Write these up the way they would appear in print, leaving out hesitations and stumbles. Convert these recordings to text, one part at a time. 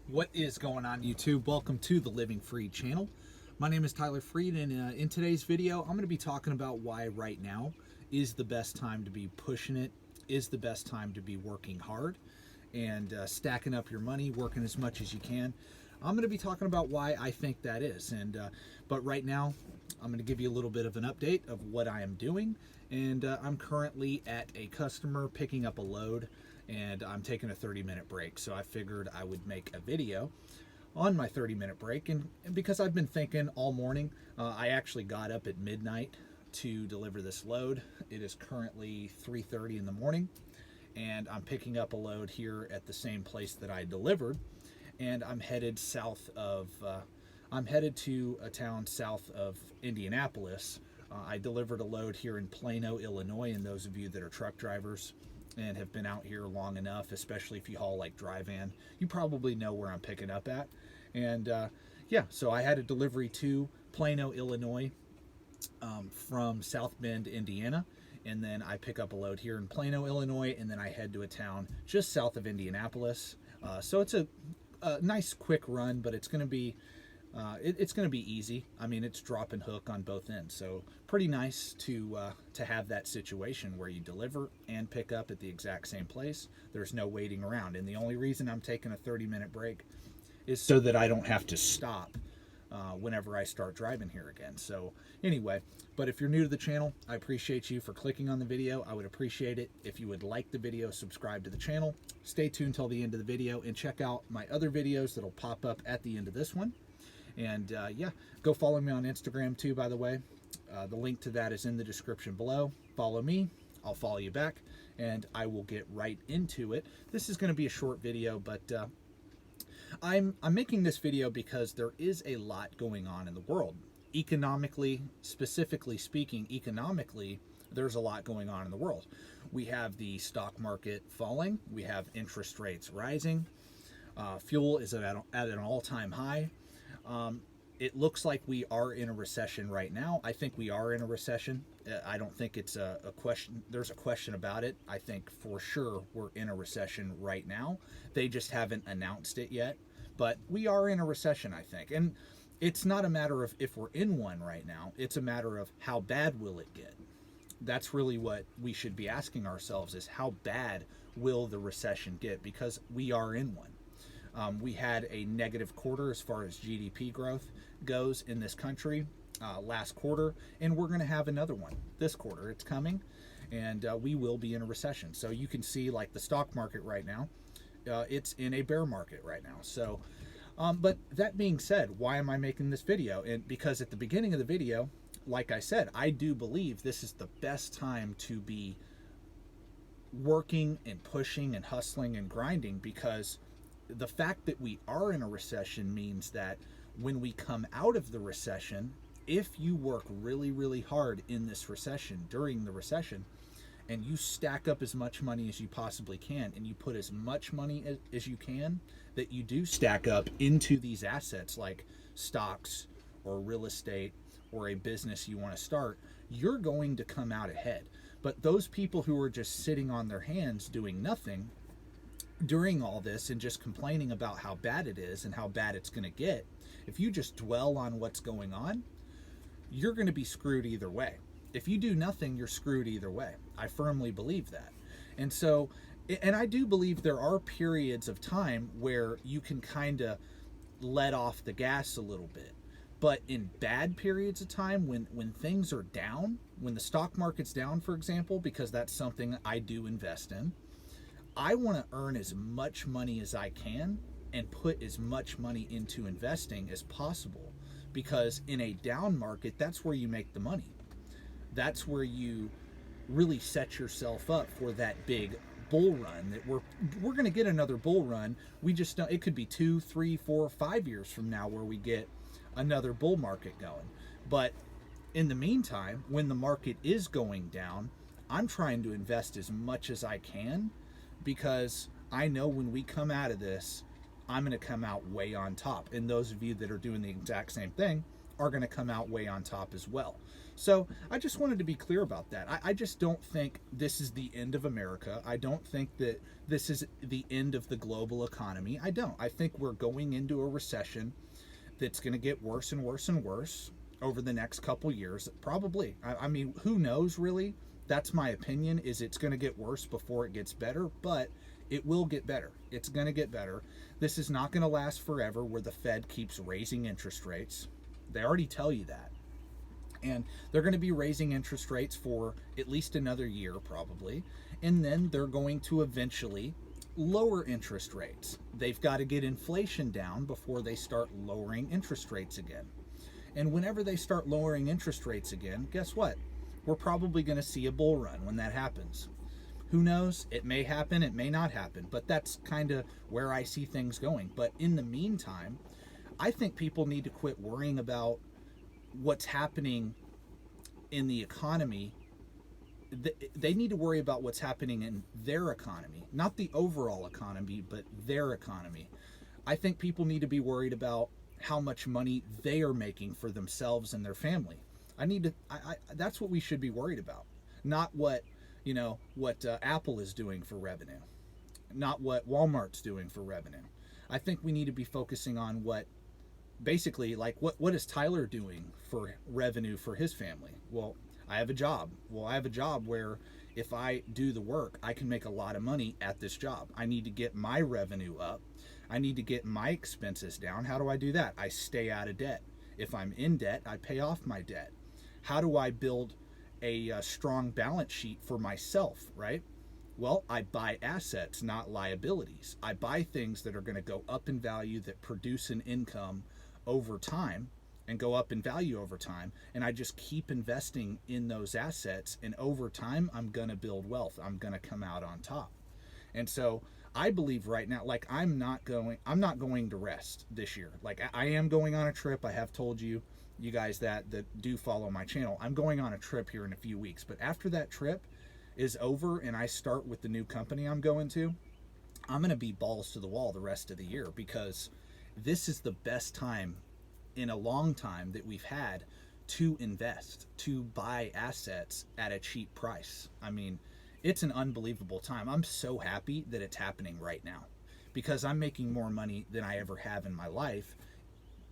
What is going on, YouTube? Welcome to the Living Free channel. My name is Tyler Freed, and in today's video I'm going to be talking about why right now is the best time to be pushing it, is the best time to be working hard and stacking up your money, working as much as you can. I'm going to be talking about why I think that is, but right now I'm going to give you a little bit of an update of what I am doing, and I'm currently at a customer picking up a load, and I'm taking a 30-minute break. So I figured I would make a video on my 30-minute break, and because I've been thinking all morning, I actually got up at midnight to deliver this load. It is currently 3:30 in the morning, and I'm picking up a load here at the same place that I delivered, and I'm headed south of I'm headed to a town south of Indianapolis. I delivered a load here in Plano, Illinois, and those of you that are truck drivers and have been out here long enough, especially if you haul like dry van, you probably know where I'm picking up at. And yeah, so I had a delivery to Plano, Illinois, from South Bend, Indiana, and then I pick up a load here in Plano, Illinois, and then I head to a town just south of Indianapolis. So it's a nice quick run, but it's going to be it's going to be easy. I mean, it's drop and hook on both ends, so pretty nice to have that situation where you deliver and pick up at the exact same place. There's no waiting around, and the only reason I'm taking a 30-minute break is so that I don't have to stop whenever I start driving here again. So anyway, but if you're new to the channel, I appreciate you for clicking on the video. I would appreciate it if you would like the video, subscribe to the channel, stay tuned till the end of the video, and check out my other videos that'll pop up at the end of this one. And yeah, go follow me on Instagram too, by the way. The link to that is in the description below. Follow me, I'll follow you back, and I will get right into it. This is going to be a short video, but I'm making this video because there is a lot going on in the world. Economically, specifically speaking, economically, there's a lot going on in the world. We have the stock market falling. We have interest rates rising. Fuel is at an all-time high. It looks like we are in a recession right now. I think we are in a recession. I don't think it's a question. There's a question about it. I think for sure we're in a recession right now. They just haven't announced it yet, but we are in a recession, I think. And it's not a matter of if we're in one right now. It's a matter of how bad will it get? That's really what we should be asking ourselves, is how bad will the recession get? Because we are in one. We had a negative quarter as far as GDP growth goes in this country last quarter, and we're going to have another one this quarter. It's coming, and we will be in a recession. So you can see, like, the stock market right now, it's in a bear market right now. So, but that being said, why am I making this video? And because at the beginning of the video, like I said, I do believe this is the best time to be working and pushing and hustling and grinding, because the fact that we are in a recession means that when we come out of the recession, if you work really, really hard in this recession, during the recession, and you stack up as much money as you possibly can, and you put as much money as you can that you do stack up into these assets like stocks or real estate or a business you want to start, you're going to come out ahead. But those people who are just sitting on their hands doing nothing during all this and just complaining about how bad it is and how bad it's going to get, if you just dwell on what's going on, you're going to be screwed either way. If you do nothing, you're screwed either way. I firmly believe that. And so, and I do believe there are periods of time where you can kind of let off the gas a little bit. But in bad periods of time, when things are down, when the stock market's down, for example, because that's something I do invest in, I want to earn as much money as I can and put as much money into investing as possible, because in a down market, that's where you make the money. That's where you really set yourself up for that big bull run. That we're going to get another bull run. We just don't. It could be 2, 3, 4, 5 years from now where we get another bull market going. But in the meantime, when the market is going down, I'm trying to invest as much as I can, because I know when we come out of this, I'm going to come out way on top. And those of you that are doing the exact same thing are going to come out way on top as well. So I just wanted to be clear about that. I just don't think this is the end of America. I don't think that this is the end of the global economy. I don't. I think we're going into a recession that's going to get worse and worse and worse over the next couple years. Probably. I mean, who knows really? That's my opinion, is it's going to get worse before it gets better, but it will get better. It's going to get better. This is not going to last forever where the Fed keeps raising interest rates. They already tell you that. And they're going to be raising interest rates for at least another year probably. And then they're going to eventually lower interest rates. They've got to get inflation down before they start lowering interest rates again. And whenever they start lowering interest rates again, guess what? We're probably going to see a bull run when that happens. Who knows? It may happen, it may not happen, but that's kind of where I see things going. But in the meantime, I think people need to quit worrying about what's happening in the economy. They need to worry about what's happening in their economy, not the overall economy, but their economy. I think people need to be worried about how much money they are making for themselves and their family. That's what we should be worried about, not what Apple is doing for revenue, not what Walmart's doing for revenue. I think we need to be focusing on what is Tyler doing for revenue for his family? Well, I have a job. Where if I do the work, I can make a lot of money at this job. I need to get my revenue up. I need to get my expenses down. How do I do that? I stay out of debt. If I'm in debt, I pay off my debt. How do I build a strong balance sheet for myself, right? Well, I buy assets, not liabilities. I buy things that are going to go up in value, that produce an income over time and go up in value over time. And I just keep investing in those assets. And over time, I'm going to build wealth. I'm going to come out on top. And so I believe right now, I'm not going to rest this year. I am going on a trip. I have told you guys that do follow my channel. I'm going on a trip here in a few weeks. But after that trip is over and I start with the new company I'm going to, I'm going to be balls to the wall the rest of the year, because this is the best time in a long time that we've had to invest, to buy assets at a cheap price. I mean, it's an unbelievable time. I'm so happy that it's happening right now, because I'm making more money than I ever have in my life.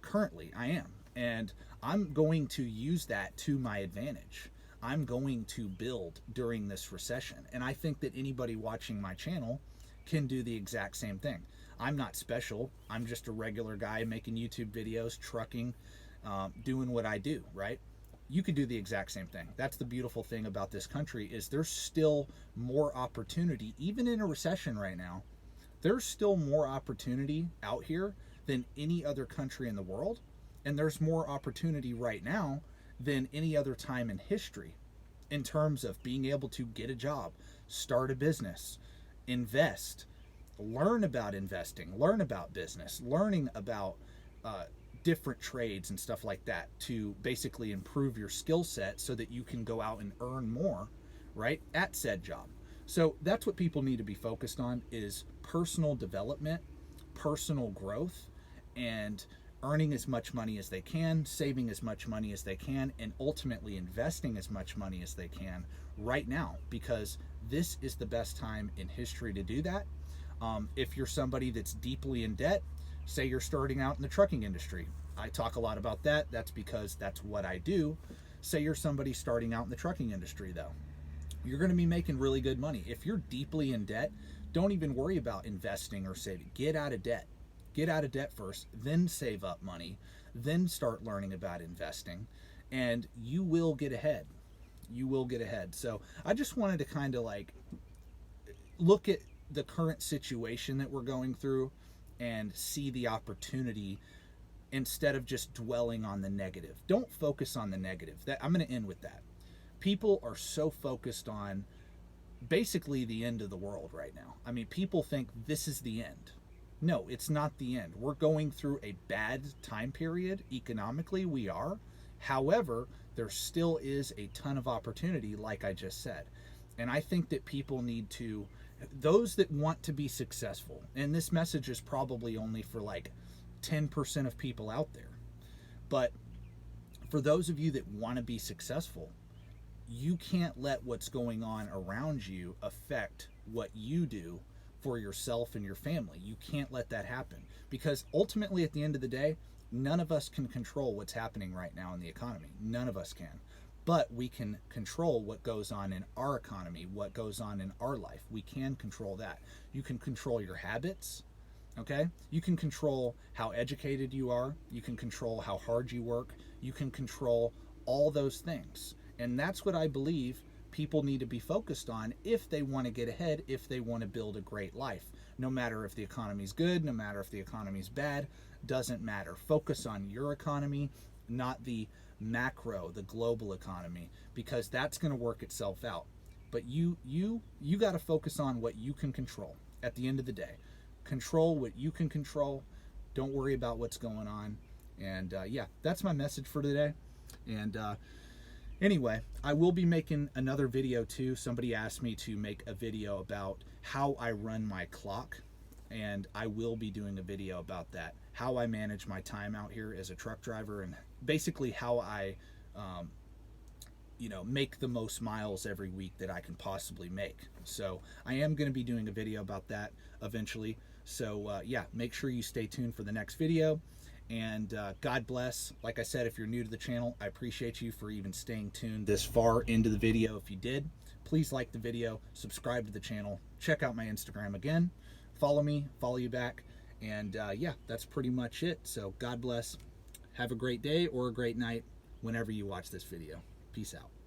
Currently, I am. And I'm going to use that to my advantage. I'm going to build during this recession. And I think that anybody watching my channel can do the exact same thing. I'm not special. I'm just a regular guy making YouTube videos, trucking, doing what I do, right? You could do the exact same thing. That's the beautiful thing about this country, is there's still more opportunity. Even in a recession right now, there's still more opportunity out here than any other country in the world. And there's more opportunity right now than any other time in history in terms of being able to get a job, start a business, invest, learn about investing, learn about business, learning about different trades and stuff like that, to basically improve your skill set so that you can go out and earn more, right, at said job. So that's what people need to be focused on, is personal development, personal growth, and earning as much money as they can, saving as much money as they can, and ultimately investing as much money as they can right now, because this is the best time in history to do that. If you're somebody that's deeply in debt, say you're starting out in the trucking industry. I talk a lot about that. That's because that's what I do. Say you're somebody starting out in the trucking industry, though. You're going to be making really good money. If you're deeply in debt, don't even worry about investing or saving. Get out of debt. Get out of debt first, then save up money, then start learning about investing, and you will get ahead. You will get ahead. So I just wanted to kind of look at the current situation that we're going through and see the opportunity instead of just dwelling on the negative. Don't focus on the negative. I'm going to end with that. People are so focused on basically the end of the world right now. I mean, people think this is the end. No, it's not the end. We're going through a bad time period. Economically, we are. However, there still is a ton of opportunity, like I just said. And I think that people need to, those that want to be successful, and this message is probably only for 10% of people out there, but For those of you that want to be successful, you can't let what's going on around you affect what you do for yourself and your family. You can't let that happen, because ultimately at the end of the day, none of us can control what's happening right now in the economy. None of us can. But we can control what goes on in our economy, what goes on in our life. We can control that. You can control your habits, okay? You can control how educated you are. You can control how hard you work. You can control all those things. And that's what I believe people need to be focused on if they want to get ahead, if they want to build a great life. No matter if the economy's good, no matter if the economy's bad, doesn't matter. Focus on your economy, not the macro, the global economy, because that's going to work itself out. But you got to focus on what you can control at the end of the day. Control what you can control. Don't worry about what's going on. And yeah, that's my message for today. And anyway, I will be making another video too. Somebody asked me to make a video about how I run my clock, and I will be doing a video about that, how I manage my time out here as a truck driver, and basically how I make the most miles every week that I can possibly make. So I am going to be doing a video about that eventually. So yeah, make sure you stay tuned for the next video. And God bless. Like I said, if you're new to the channel, I appreciate you for even staying tuned this far into the video. If you did, please like the video, subscribe to the channel, check out my Instagram again, follow me, follow you back. And yeah, that's pretty much it. So God bless. Have a great day or a great night whenever you watch this video. Peace out.